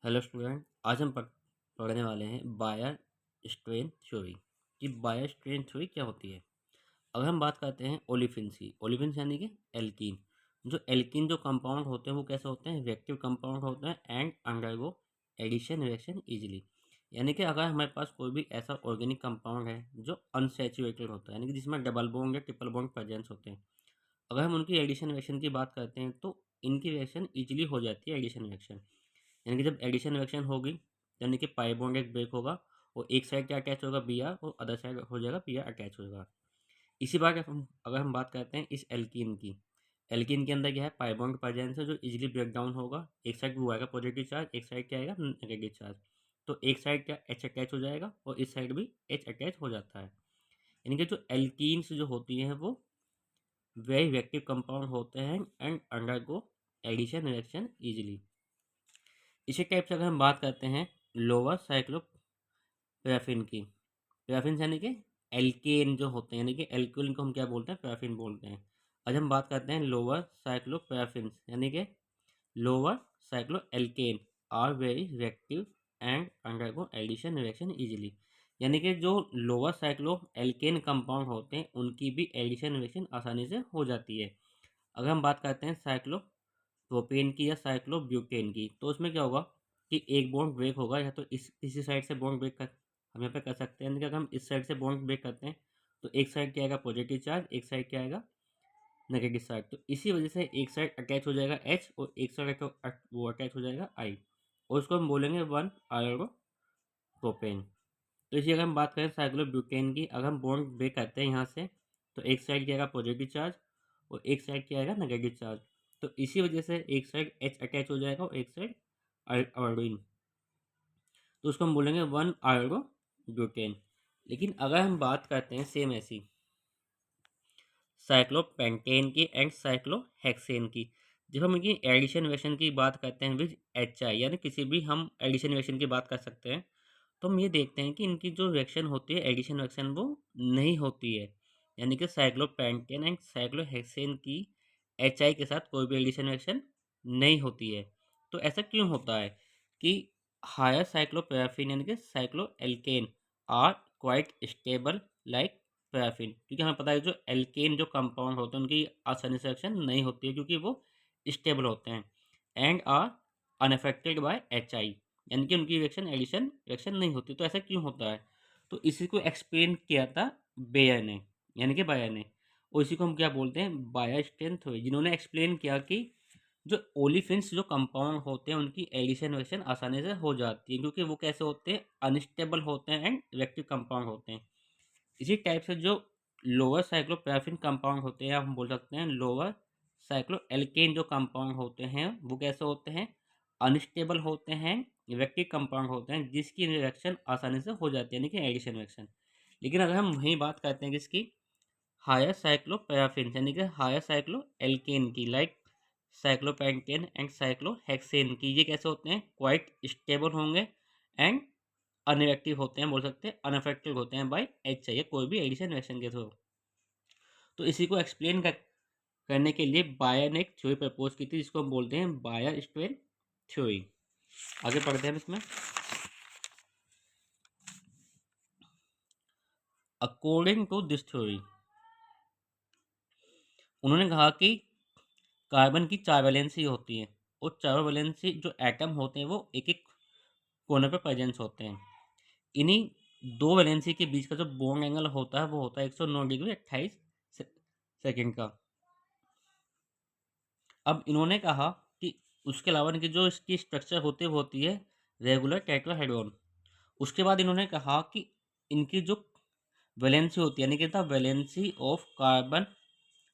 Hello student, आज हम पढ़ने वाले हैं बायर स्ट्रेन थ्योरी कि बायर स्ट्रेन थ्योरी क्या होती है। अगर हम बात करते हैं ओलिफिन्स की, ओलिफिन्स यानी कि एल्कीन। जो एल्कीन जो कंपाउंड होते हैं वो कैसे होते हैं, रिएक्टिव कंपाउंड होते हैं and undergo addition reaction easily. यानी कि अगर हमारे पास कोई भी ऐसा ऑर्गेनिक कंपाउंड है जो अनसैचुरेटेड होता है, यानी कि जिसमें डबल बॉन्ड या ट्रिपल बॉन्ड प्रेजेंस होते हैं, अगर हम उनकी एडिशन रिएक्शन की बात करते हैं तो इनकी रिएक्शन इजीली हो जाती है एडिशन रिएक्शन। यानी कि जब एडिशन रिएक्शन होगी, यानी कि पाई बॉन्ड एक ब्रेक होगा और एक साइड क्या अटैच होगा, बी आर, और अदर साइड हो जाएगा पी आर अटैच होगा। इसी बार हम अगर हम बात करते हैं इस एल्कीन की, एल्कीन के अंदर क्या है, पाई बॉन्ड प्रेजेंस है जो इजीली ब्रेक डाउन होगा। एक साइड वो आएगा पॉजिटिव चार्ज, एक साइड क्या आएगा नेगेटिव चार्ज। तो एक साइड क्या एच अटैच हो जाएगा और इस साइड भी एच अटैच हो जाता है। यानी कि जो एल्कीन्स जो होती हैं वो वेरी रिएक्टिव कंपाउंड होते हैं and undergo addition reaction easily. इसी टाइप से अगर हम बात करते हैं लोअर साइक्लोपैराफिन की, पैराफिन यानी कि एल्केन जो होते हैं, यानी कि एल्कोहल को हम क्या बोलते हैं, पैराफिन बोलते हैं। आज हम बात करते हैं लोअर साइक्लोपैराफिन, यानी कि lower cycloalkane are very reactive and undergo addition reaction easily. यानी कि जो लोअर साइक्लो एल्केन कंपाउंड होते हैं उनकी भी एडिशन रिएक्शन आसानी से हो जाती है। अगर हम बात करते हैं साइक्लोप्रोपेन की या साइक्लोब्यूटेन की, तो उसमें क्या होगा कि एक बॉन्ड ब्रेक होगा, या तो इस किसी साइड से बॉन्ड ब्रेक कर हम यहाँ पे कर सकते हैं। यानी कि अगर हम इस साइड से बॉन्ड ब्रेक करते हैं तो एक साइड क्या आएगा पॉजिटिव चार्ज, एक साइड क्या आएगा नेगेटिव चार्ज। तो इसी वजह से एक साइड अटैच हो जाएगा एच और एक साइड वो अटैच हो जाएगा आई, और उसको हम बोलेंगे वन आयोडो प्रोपेन। तो इसी अगर हम बात करें साइक्लोब्यूटेन की, अगर हम बॉन्ड ब्रेक करते हैं यहाँ से तो एक साइड क्या आएगा पॉजिटिव चार्ज और एक साइड क्या आएगा नेगेटिव चार्ज। तो इसी वजह से एक साइड एच अटैच हो जाएगा और एक साइड आयोडीन, तो उसको हम बोलेंगे वन आयोडो ब्यूटेन। लेकिन अगर हम बात करते हैं सेम ऐसी साइक्लोपेंटेन की एंड साइक्लोहेक्सेन की, जब हम इनकी एडिशन रिएक्शन की बात करते हैं विद एच आई, यानी किसी भी हम एडिशन रिएक्शन की बात कर सकते हैं, तो हम ये देखते हैं कि इनकी जो रिएक्शन होती है एडिशन रिएक्शन वो नहीं होती है। यानी कि साइक्लोपेंटेन एंड साइक्लोहेक्सेन की एच आई के साथ कोई भी एडिशन रिएक्शन नहीं होती है। तो ऐसा क्यों होता है कि हायर साइक्लोपैराफिन यानी कि cycloalkane are quite stable like paraffin, क्योंकि हमें पता है जो एल्केन जो कंपाउंड होते हैं उनकी आसानी से रिएक्शन नहीं होती है क्योंकि वो स्टेबल होते हैं and are unaffected by H I, यानी कि उनकी रिएक्शन एडिशन रिएक्शन नहीं होती। तो ऐसा क्यों होता है, तो इसी को एक्सप्लेन किया था बेयर ने, यानी कि बायर ने, और इसी को हम क्या बोलते हैं बायर स्ट्रेन थ्योरी, जिन्होंने एक्सप्लेन किया कि जो ओलिफिन्स जो कंपाउंड होते हैं उनकी एडिशन रिएक्शन आसानी से हो जाती है क्योंकि वो कैसे होते हैं, अनस्टेबल होते हैं एंड रिएक्टिव कंपाउंड होते हैं। इसी टाइप से जो लोअर साइक्लोपैराफिन कंपाउंड होते हैं, हम बोल सकते हैं लोअर साइक्लो एल्केन जो कंपाउंड होते हैं वो कैसे होते हैं, अनस्टेबल होते हैं, रिएक्टिव कंपाउंड होते हैं जिसकी रिएक्शन आसानी से हो जाती है, यानी कि एडिशन रिएक्शन। लेकिन अगर हम वही बात करते हैं किसकी, हायर साइक्लोपैराफिन यानी कि हायर साइक्लो एल्केन की, लाइक साइक्लोपेंटेन एंड साइक्लोहेक्सेन की, ये कैसे होते हैं, क्वाइट स्टेबल होंगे एंड अनरिएक्टिव होते हैं, बोल सकते हैं अनअफेक्टेड होते हैं बाय एच चाहिए कोई भी एडिशन रिएक्शन के थ्रू। तो इसी को एक्सप्लेन करने के लिए बायर ने एक थ्योरी प्रपोज की थी जिसको हम बोलते हैं बायर स्ट्रेन थ्योरी। आगे पढ़ते हैं हम इसमें। अकॉर्डिंग टू दिस थ्योरी, उन्होंने कहा कि कार्बन की चार वैलेंसी होती है और चारों वैलेंसी जो एटम होते हैं वो एक एक कोने पर प्रेजेंस होते हैं। इन्हीं दो वैलेंसी के बीच का जो बॉन्ड एंगल होता है वो होता है 109 डिग्री 28 सेकेंड का। अब इन्होंने कहा कि उसके अलावा इनकी जो इसकी स्ट्रक्चर होती है वो होती है रेगुलर टेट्राहेड्रॉन। उसके बाद इन्होंने कहा कि इनकी जो वैलेंसी होती है, यानी कि the valency of carbon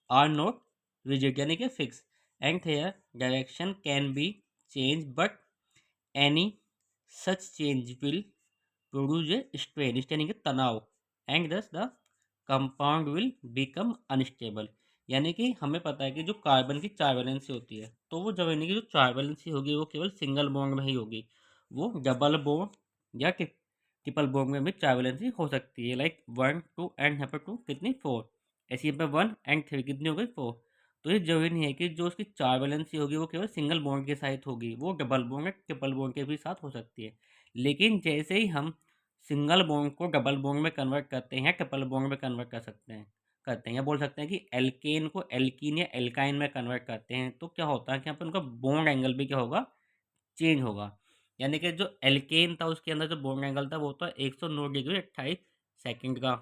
are not rigid, यानी कि fix and their direction can be change but any such change will produce a strain, यानी कि तनाव, and thus the compound will become unstable. यानी कि हमें पता है कि जो कार्बन की चार वैलेंसी होती है तो वो जब यानी कि जो चार वैलेंसी होगी वो केवल सिंगल बॉन्ड में ही होगी, वो डबल बॉन्ड या ट्रिपल बॉन्ड में भी चार वैलेंसी हो सकती है, लाइक वन टू एंड यहाँ पर टू कितनी फोर, ऐसी यहाँ पर वन एंड थ्री कितनी हो गई फोर। तो ये जरूरी नहीं है कि जो उसकी चार वैलेंसी होगी वो केवल सिंगल बॉन्ड के साथ होगी, वो डबल बॉन्ड या ट्रिपल बॉन्ड के भी साथ हो सकती है। लेकिन जैसे ही हम सिंगल बॉन्ड को डबल बॉन्ड में कन्वर्ट करते हैं, ट्रिपल बॉन्ड में कन्वर्ट करते हैं या बोल सकते हैं कि एल्केन को एल्कीन या एल्काइन में कन्वर्ट करते हैं, तो क्या होता है कि यहाँ पर उनका बॉन्ड एंगल भी क्या होगा, चेंज होगा। यानी कि जो एल्केन था उसके अंदर जो बॉन्ड एंगल था वो था 109 डिग्री 28 सेकंड का,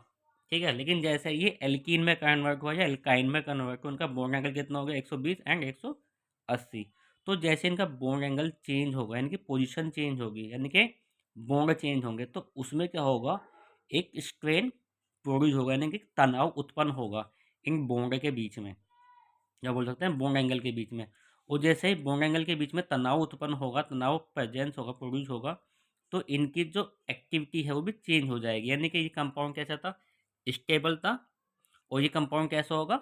ठीक है। लेकिन जैसे ये एल्कीन में कन्वर्ट हुआ या एल्काइन में कन्वर्ट हुआ, उनका बॉन्ड एंगल कितना हो गया, 120 एंड 180। तो जैसे इनका बॉन्ड एंगल चेंज होगा, यानी कि पोजीशन चेंज होगी, यानी कि बॉन्ड चेंज होंगे, तो उसमें क्या होगा, एक स्ट्रेन प्रोड्यूस होगा, यानी कि तनाव उत्पन्न होगा इन बॉन्ड के बीच में, या बोल सकते हैं बॉन्ड एंगल के बीच में। और जैसे ही बॉन्ड एंगल के बीच में तनाव उत्पन्न होगा, तनाव प्रेजेंस होगा, प्रोड्यूस होगा, तो इनकी जो एक्टिविटी है वो भी चेंज हो जाएगी। यानी कि ये कंपाउंड कैसा था, स्टेबल था, और ये कंपाउंड कैसा होगा,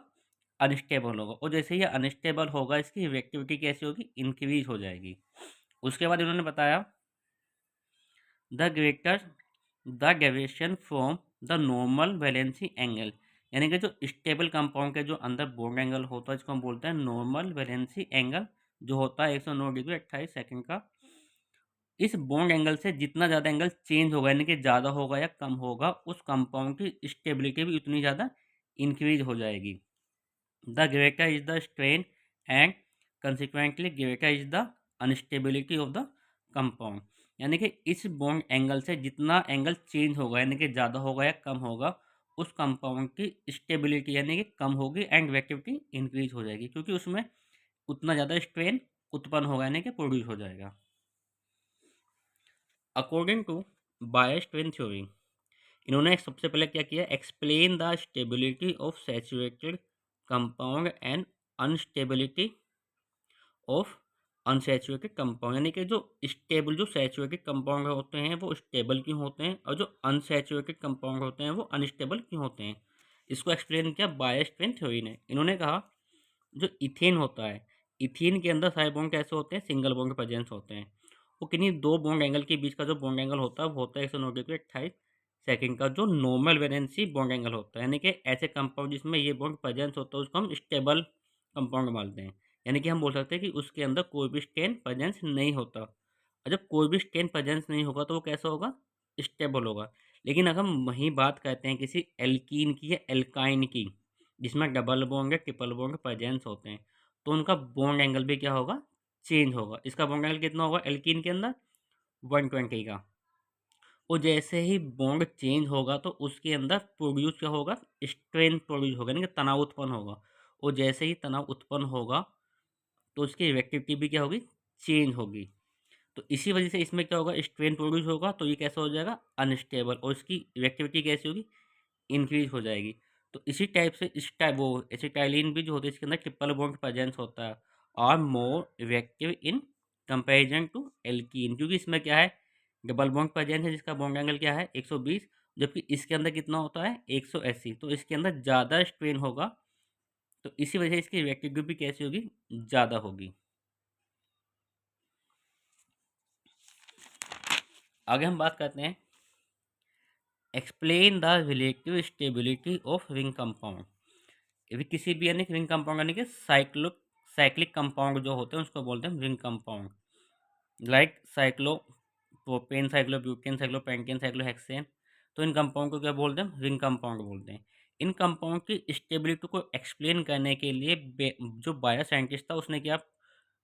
अनस्टेबल होगा। और जैसे ये अनस्टेबल होगा, इसकी रिएक्टिविटी कैसी होगी, इंक्रीज हो जाएगी। उसके बाद इन्होंने बताया the greater the deviation from the normal valency angle, यानी कि जो स्टेबल कंपाउंड के जो अंदर बॉन्ड एंगल होता है इसको हम बोलते हैं नॉर्मल वैलेंसी एंगल, जो होता है 109 डिग्री 28 सेकंड का। इस बॉन्ड एंगल से जितना ज़्यादा एंगल चेंज होगा, यानी कि ज़्यादा होगा या कम होगा, उस कंपाउंड की स्टेबिलिटी भी उतनी ज़्यादा इंक्रीज हो जाएगी। The greater is the strain and consequently greater is the unstability of the compound, यानी कि इस बॉन्ड एंगल से जितना एंगल चेंज होगा, यानी कि ज़्यादा होगा या कम होगा, उस कंपाउंड की स्टेबिलिटी यानी कि कम होगी एंड रिएक्टिविटी इंक्रीज हो जाएगी, क्योंकि उसमें उतना ज़्यादा स्ट्रेन उत्पन्न होगा, यानी कि प्रोड्यूस हो जाएगा। According to Baeyer strain theory, इन्होंने सबसे पहले क्या किया, explain the stability of saturated compound and unstability of unsaturated compound, यानी कि जो स्टेबल जो सैचुरेटेड कंपाउंड होते हैं वो स्टेबल क्यों होते हैं, और जो अनसैचुरेटेड कंपाउंड होते हैं वो अनस्टेबल क्यों होते हैं। इसको एक्सप्लेन किया बायर स्ट्रेन थ्योरी ने। इन्होंने कहा जो इथेन होता है, इथेन के अंदर सारे बॉन्ड कैसे होते हैं, सिंगल बॉन्ड प्रेजेंस होते हैं। वो किन्हीं दो बॉन्ड एंगल के बीच का जो बॉन्ड एंगल होता है वो होता है 109 डिग्री 28 सेकंड का, जो नॉर्मल वैलेंसी बॉन्ड एंगल होता है, यानी कि ऐसे कंपाउंड जिसमें ये बॉन्ड प्रेजेंस होता है उसको हम स्टेबल कंपाउंड मानते हैं। यानी कि हम बोल सकते हैं कि उसके अंदर कोई भी स्टेन प्रेजेंस नहीं होता, और जब कोई भी स्टेन प्रेजेंस नहीं होगा तो वो कैसा होगा, स्टेबल होगा। लेकिन अगर हम वहीं बात करते हैं किसी एल्कीन की या एल्काइन की, जिसमें डबल बॉन्ड या ट्रिपल बॉन्ड प्रेजेंस होते हैं, तो उनका बॉन्ड एंगल भी क्या होगा, चेंज होगा। इसका बॉन्ड एंगल कितना होगा एल्कीन के अंदर, 120 का। और जैसे ही बॉन्ड चेंज होगा तो उसके अंदर प्रोड्यूस क्या होगा, स्ट्रेन प्रोड्यूस होगा, यानी कि तनाव उत्पन्न होगा। और जैसे ही तनाव उत्पन्न होगा तो उसकी रिएक्टिविटी भी क्या होगी, चेंज होगी। तो इसी वजह से इसमें क्या होगा, स्ट्रेन प्रोड्यूस होगा, तो ये कैसा हो जाएगा, अनस्टेबल, और इसकी रिएक्टिविटी कैसी होगी, इंक्रीज हो जाएगी। तो इसी टाइप से इस टाइप वो एसिटाइलिन भी जो होता है इसके अंदर ट्रिपल बॉन्ड प्रेजेंस होता है, are more reactive in comparison to alkene, क्योंकि इसमें क्या है, डबल बॉन्ड प्रेजेंस है जिसका बॉन्ड एंगल क्या है 120, जबकि इसके अंदर कितना होता है 180, तो इसके अंदर ज़्यादा स्ट्रेन होगा, तो इसी वजह से इसकी रिएक्टिविटी भी कैसी होगी, ज़्यादा होगी। आगे हम बात करते हैं explain the relative stability of ring compound. यदि किसी भी यानी रिंग कंपाउंड यानी कि साइक्लिक कंपाउंड जो होते हैं उसको बोलते हैं ring compound, like cyclo propane, cyclobutane, cyclopentane, cyclohexane. तो इन कंपाउंड को क्या बोलते हैं, रिंग कंपाउंड बोलते हैं। इन कंपाउंड की स्टेबिलिटी को एक्सप्लेन करने के लिए जो बायो साइंटिस्ट था उसने क्या,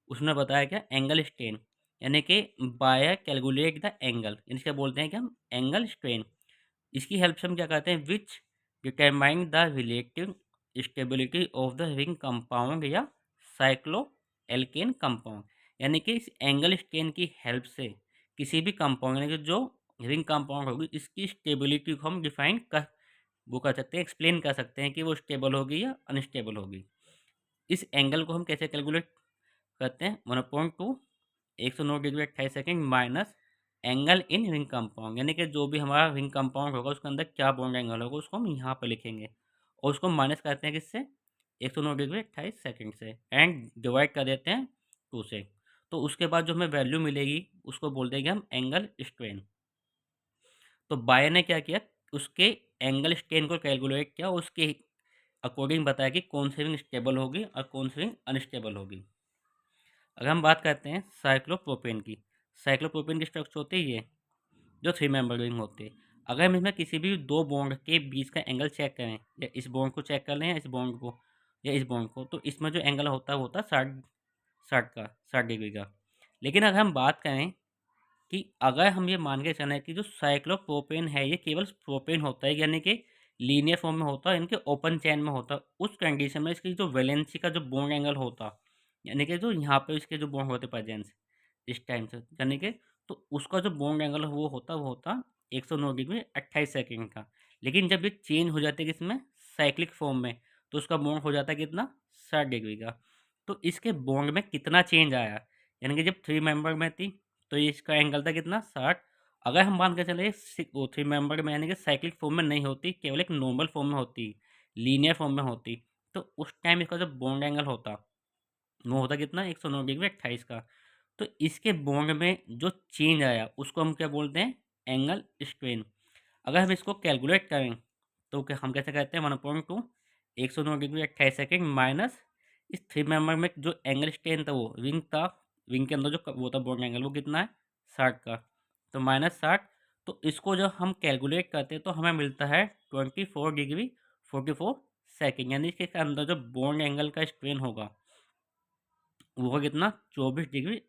उसने बताया क्या, एंगल स्ट्रेन, यानी कि बायर कैलकुलेट द एंगल, इसका बोलते हैं कि हम एंगल स्ट्रेन। इसकी हेल्प से हम क्या करते हैं, विच determine the relative stability of the ring compound या साइक्लो एल्केन कंपाउंड, यानी कि इस एंगल स्ट्रेन की हेल्प से किसी भी कंपाउंड यानी कि जो रिंग कंपाउंड होगी इसकी स्टेबिलिटी को हम डिफाइन कर वो कर सकते हैं, एक्सप्लेन कर सकते हैं कि वो स्टेबल होगी या अनस्टेबल होगी। इस एंगल को हम कैसे कैलकुलेट करते हैं, 1.2 109 degree 28 second minus angle in ring compound, यानी कि जो भी हमारा रिंग कंपाउंड होगा उसके अंदर क्या बॉन्ड एंगल होगा उसको हम यहाँ पे लिखेंगे, और उसको माइनस करते हैं किससे, 109 डिग्री 28 सेकंड से, एंड डिवाइड कर देते हैं 2 से। तो उसके बाद जो हमें वैल्यू मिलेगी उसको बोल देंगे हम एंगल स्ट्रेन। तो बाय ने क्या किया, उसके एंगल स्ट्रेन को कैलकुलेट किया, उसके अकॉर्डिंग बताया कि कौन सी रिंग स्टेबल होगी और कौन सी रिंग अनस्टेबल होगी। अगर हम बात करते हैं साइक्लोप्रोपेन की, साइक्लोप्रोपेन की स्ट्रक्चर होती है ये, जो 3 मेंबर रिंग होती है। अगर हम इसमें किसी भी 2 बॉन्ड के बीच का एंगल चेक करें, या इस बॉन्ड को चेक कर लें या इस बॉन्ड को या इस बॉन्ड को, तो इसमें जो एंगल होता है वो होता है 60 डिग्री का। लेकिन अगर हम बात करें कि अगर हम ये मान के चलें कि जो साइक्लोप्रोपेन है ये केवल प्रोपेन होता है, यानी कि लीनियर फॉर्म में होता है, इनके ओपन चेन में होता है, उस कंडीशन में इसकी जो वैलेंसी का जो बॉन्ड एंगल होता, यानी कि जो यहाँ पे इसके जो बॉन्ड होते प्रेजेंस इस टाइम से, यानी कि तो उसका जो बॉन्ड एंगल वो होता 109 डिग्री 28 सेकंड का। लेकिन जब ये चेंज हो जाते हैं किसमें, साइक्लिक फॉर्म में, तो उसका बॉन्ड हो जाता है कितना, 60 डिग्री का। तो इसके बॉन्ड में कितना चेंज आया, यानी कि जब 3 मेंबर में थी तो ये इसका एंगल था कितना, 60। अगर हम मान के चले वो 3 मेंबर में, यानी कि साइक्लिक फॉर्म में नहीं होती, केवल एक नॉर्मल फॉर्म में होती, लीनियर फॉर्म में होती, तो उस टाइम इसका जो बॉन्ड एंगल होता वो होता कितना, 109 डिग्री 28 का। तो इसके बॉन्ड में जो चेंज आया उसको हम क्या बोलते हैं, एंगल स्ट्रेन। अगर हम इसको कैलकुलेट करें तो क्या हम कैसे कहते हैं, 1/2 109 डिग्री 28 सेकेंड माइनस इस 3 मेंबर में जो एंगल स्ट्रेन था वो विंग था, विंग के अंदर जो वो था बॉन्ड एंगल वो कितना है, 60 का, तो -60। तो इसको जब हम कैलकुलेट करते हैं तो हमें मिलता है 24 डिग्री 44 सेकेंड, यानी इसके अंदर जो बॉन्ड एंगल का स्ट्रेन होगा वो होगा कितना, 24 डिग्री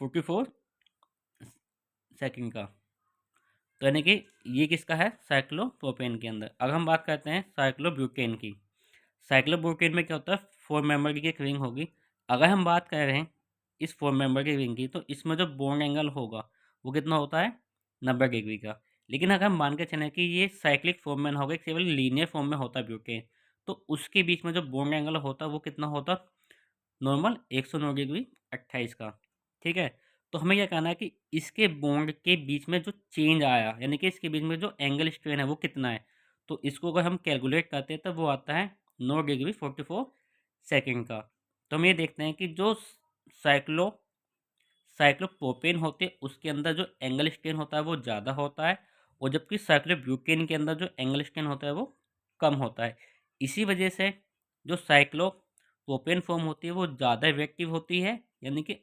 44 सेकंड का। तो यानी कि ये किसका है, साइक्लोप्रोपेन के अंदर। अगर हम बात करते हैं साइक्लोब्यूटेन की, साइक्लोब्यूटेन में क्या होता है, 4 मेंबर की एक रिंग होगी। अगर हम बात कर रहे हैं इस 4 मेंबर की रिंग की, तो इसमें जो बॉन्ड एंगल होगा वो कितना होता है, 90 डिग्री का। लेकिन अगर हम मान के चलें कि ये साइक्लिक फॉर्म में ना होगा, केवल लीनियर फॉर्म में होता है ब्यूटेन, तो उसके बीच में जो बॉन्ड एंगल होता है वो कितना होता, नॉर्मल 109 डिग्री 28 का। ठीक है, तो हमें क्या कहना है कि इसके बॉन्ड के बीच में जो चेंज आया, यानी कि इसके बीच में जो एंगल स्ट्रेन है वो कितना है, तो इसको अगर हम कैलकुलेट करते हैं तो वो आता है 9 डिग्री 44 सेकेंड का। तो हम ये देखते हैं कि जो साइक्लो साइक्लोप्रोपेन होते हैं उसके अंदर जो एंगल स्ट्रेन होता है वो ज़्यादा होता है, और जबकि साइक्लोब्यूटेन के अंदर जो एंगल स्ट्रेन होता है वो कम होता है। इसी वजह से जो साइक्लोप्रोपेन फॉर्म होती है वो ज़्यादा इफेक्टिव होती है, यानी कि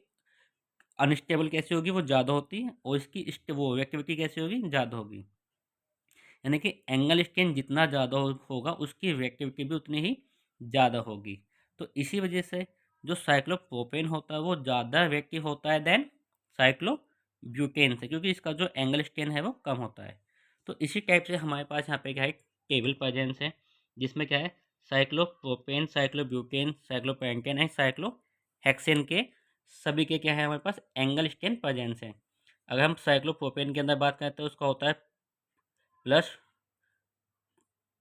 अनस्टेबल कैसी होगी, वो ज़्यादा होती है, और इसकी वो इफेक्टिविटी कैसी होगी, ज़्यादा होगी। यानी कि एंगल स्ट्रेन जितना ज़्यादा होगा उसकी रिएक्टिविटी भी उतनी ही ज़्यादा होगी। तो इसी वजह से जो साइक्लोप्रोपेन होता है वो ज़्यादा रिएक्टिव होता है देन साइक्लोब्यूटेन से, क्योंकि इसका जो एंगल स्ट्रेन है वो कम होता है। तो इसी टाइप से हमारे पास यहाँ पे क्या है, टेबल प्रेजेंस है, जिसमें क्या है, cyclopropane, cyclobutane, cyclopentane and cyclohexane के सभी के क्या है हमारे पास एंगल स्ट्रेन प्रेजेंस है। अगर हम साइक्लोप्रोपेन के अंदर बात करें तो उसका होता है प्लस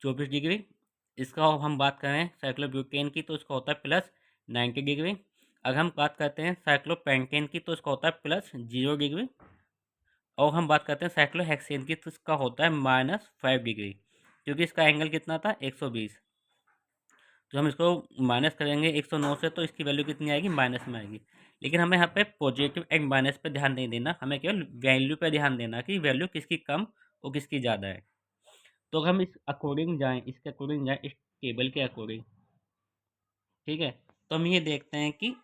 24 डिग्री। इसका हम बात करें साइक्लोब्यूटेन की तो इसका होता है प्लस 90 डिग्री। अगर हम बात करते हैं साइक्लोपेंटेन की तो इसका होता है प्लस 0 डिग्री। और हम बात करते हैं साइक्लोहेक्सेन की तो इसका होता है -5 डिग्री, क्योंकि इसका एंगल कितना था, 120। तो हम इसको माइनस करेंगे 109 से तो इसकी वैल्यू कितनी आएगी, माइनस में आएगी। लेकिन हमें यहाँ पे पॉजिटिव एंड माइनस पे ध्यान नहीं देना, हमें केवल वैल्यू पे ध्यान देना कि वैल्यू किसकी कम और किसकी ज़्यादा है। तो अगर हम इस अकॉर्डिंग जाएँ, इसके अकॉर्डिंग जाएँ, इस टेबल के अकॉर्डिंग, ठीक है, तो हम ये देखते हैं कि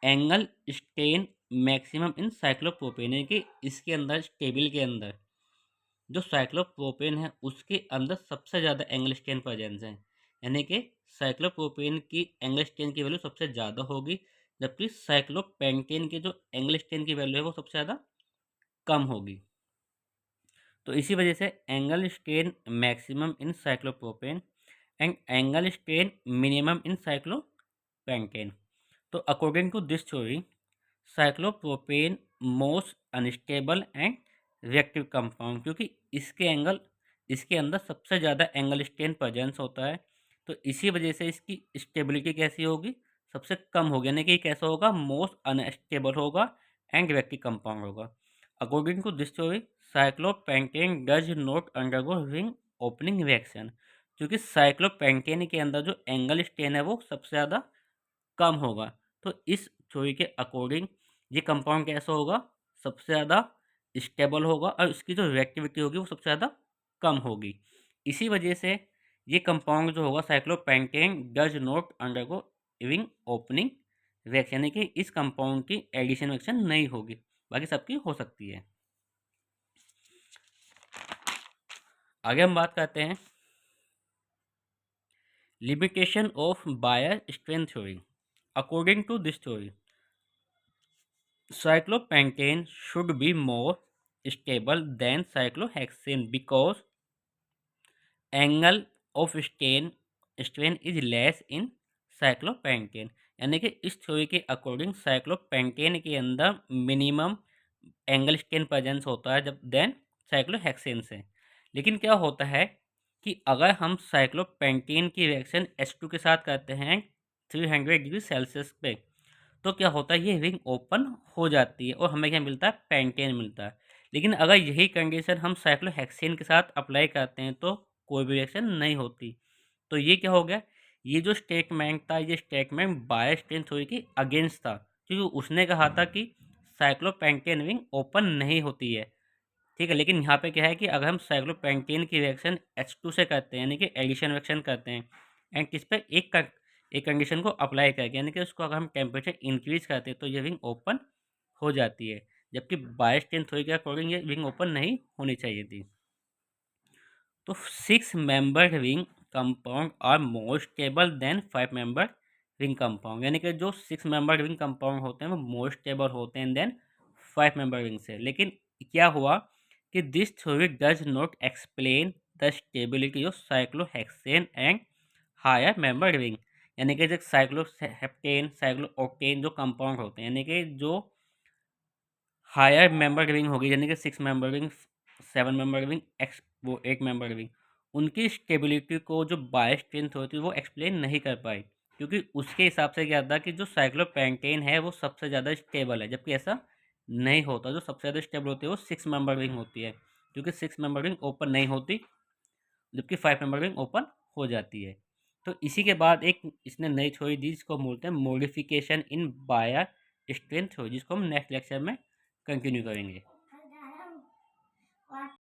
angle strain maximum in cyclopropane है कि इसके अंदर, इस टेबल के अंदर जो साइक्लोप्रोपेन है उसके अंदर सबसे ज़्यादा एंगल स्ट्रेन प्रेजेंस है, यानी कि साइक्लोप्रोपेन की एंगल स्ट्रेन की वैल्यू सबसे ज़्यादा होगी, जबकि साइक्लोपेंटेन के जो एंगल स्ट्रेन की वैल्यू है वो सबसे ज़्यादा कम होगी। तो इसी वजह से angle strain maximum in cyclopropane and angle strain minimum in cyclopentane. तो according to this theory, cyclopropane most unstable and reactive compound, क्योंकि इसके अंदर सबसे ज़्यादा एंगल स्ट्रेन प्रेजेंस होता है। तो इसी वजह से इसकी स्टेबिलिटी कैसी होगी, सबसे कम होगी, यानी कि कैसा होगा, मोस्ट अनस्टेबल होगा एंड रिएक्टिव कंपाउंड होगा। According to this theory, cyclopentane does not undergo ring opening reaction, क्योंकि साइक्लोपेंटेन के अंदर जो एंगल स्ट्रेन है वो सबसे ज़्यादा कम होगा। तो इस थ्योरी के अकॉर्डिंग ये कंपाउंड कैसा होगा, सबसे ज़्यादा स्टेबल होगा, और इसकी जो रिएक्टिविटी होगी वो सबसे ज़्यादा कम होगी। इसी वजह से ये कंपाउंड जो होगा cyclopentane does not undergo ring opening reaction, यानी कि इस कंपाउंड की एडिशन रिएक्शन नहीं होगी, बाकी सबकी हो सकती है। आगे हम बात करते हैं limitation of Baeyer strain theory. According to this theory cyclopentane should be more stable than cyclohexane because angle of strain is less in cyclopentane, यानी कि इस थ्योरी के अकॉर्डिंग साइक्लोपेंटेन के अंदर मिनिमम एंगल स्ट्रेन प्रेजेंस होता है जब then cyclohexane से। लेकिन क्या होता है कि अगर हम साइक्लोपेंटेन की रिएक्शन H2 के साथ करते हैं 300 डिग्री सेल्सियस पे, तो क्या होता है ये रिंग ओपन हो जाती है और हमें क्या मिलता है, पेंटेन मिलता है। लेकिन अगर यही कंडीशन हम साइक्लोहेक्सेन के साथ अप्लाई करते हैं तो कोई भी रिएक्शन नहीं होती। तो ये क्या हो गया, ये जो स्टेटमेंट था ये स्टेटमेंट बायर स्ट्रेन थ्योरी के अगेंस्ट था, क्योंकि उसने कहा था कि साइक्लोपेंटेन रिंग ओपन नहीं होती है। ठीक है, लेकिन यहाँ पे क्या है कि अगर हम साइक्लोपेंटेन की रिएक्शन H2 से करते हैं, यानी कि एडिशन रिएक्शन करते हैं, एंड किस पे एक कंडीशन को अप्लाई करके, यानी कि उसको अगर हम टेम्परेचर इंक्रीज करते हैं तो ये रिंग ओपन हो जाती है, जबकि बायर स्ट्रेन थ्योरी के अकॉर्डिंग ये रिंग ओपन नहीं होनी चाहिए थी। तो 6 member ring compound are more stable than 5 member ring compound, यानी कि जो 6 मेंबर रिंग कंपाउंड होते हैं वो मोर स्टेबल होते हैं देन 5 मेंबर रिंग से। लेकिन क्या हुआ कि this theory does not explain the stability of cyclohexane and higher member ring, यानी कि जो साइक्लोहेप्टेन साइक्लोओक्टेन जो कंपाउंड होते हैं, यानी कि जो हायर मेंबर रिंग होगी, यानी कि 6 मेंबर रिंग 7 मेंबर रिंग वो 8 मेंबर रिंग, उनकी स्टेबिलिटी को जो बायर स्ट्रेंथ होती है वो एक्सप्लेन नहीं कर पाई, क्योंकि उसके हिसाब से क्या था कि जो साइक्लोपेंटेन है वो सबसे ज़्यादा स्टेबल है, जबकि ऐसा नहीं होता। जो सबसे ज़्यादा स्टेबल होती है वो 6 मेंबर रिंग होती है, क्योंकि 6 मेंबर रिंग ओपन नहीं होती, जबकि 5 मेंबर रिंग ओपन हो जाती है। तो इसी के बाद एक इसने नई थ्योरी दी जिसको बोलते हैं modification in Baeyer strength theory, जिसको हम नेक्स्ट लेक्चर में कंटिन्यू करेंगे।